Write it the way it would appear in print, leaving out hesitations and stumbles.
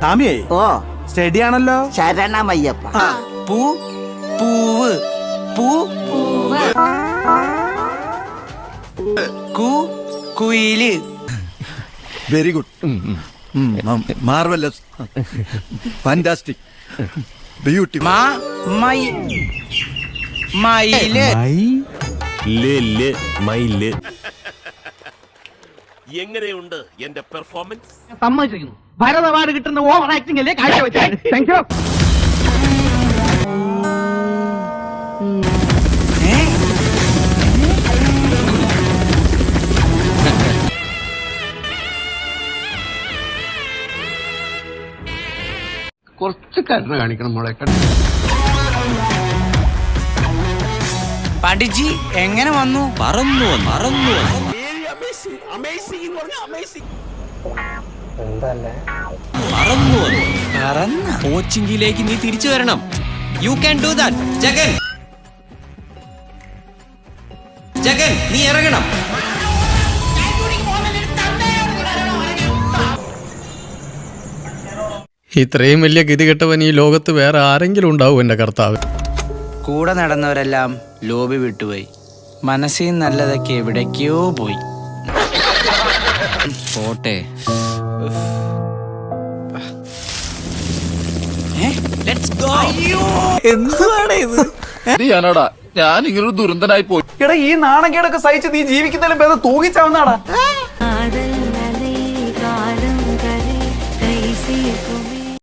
സ്വാമിയേ ഓ സ്റ്റഡി ആണല്ലോ. ശരണമയ്യപ്പ. പൂ പൂവ് പൂ കു കുയില്. Very good, marvellous, fantastic, beautiful. My മയില്. മയില്. എങ്ങനെയുണ്ട് എന്റെ പെർഫോമൻസ്? സമ്മതിച്ചിരിക്കുന്നു. ഭരത് അവാർഡ് കിട്ടുന്ന ഓവർ ആക്ടിംഗ് അല്ലേ കാഴ്ചവെച്ചത്. Thank you. കുറച്ച് കരുണ കാണിക്കണം മോളെ. പണ്ഡിറ്റ്ജി എങ്ങനെ വന്നു? പറന്നു. കോച്ചിങ്ങിലേക്ക് നീ തിരിച്ചു വരണം. You can do that. Jagan നീ ഇറങ്ങണം. ഇത്രയും വലിയ ഗതികെട്ടവൻ ഈ ലോകത്ത് വേറെ ആരെങ്കിലും ഉണ്ടാവും എന്റെ കർത്താവ്. കൂടെ നടന്നവരെല്ലാം ലോബി വിട്ടുപോയി. മനസ്സിൽ നല്ലതൊക്കെ എവിടേക്കോ പോയി. പോട്ടെ. എന്തുവാണ് ഇത്? ഞാൻ ഇങ്ങനൊരു ദുരന്തനായി പോയി. എടാ ഈ നാണക്കേടൊക്കെ സഹിച്ച് നീ ജീവിക്കുന്നതിലും ഭേദം തൂങ്ങിച്ചാവുന്നാടാ.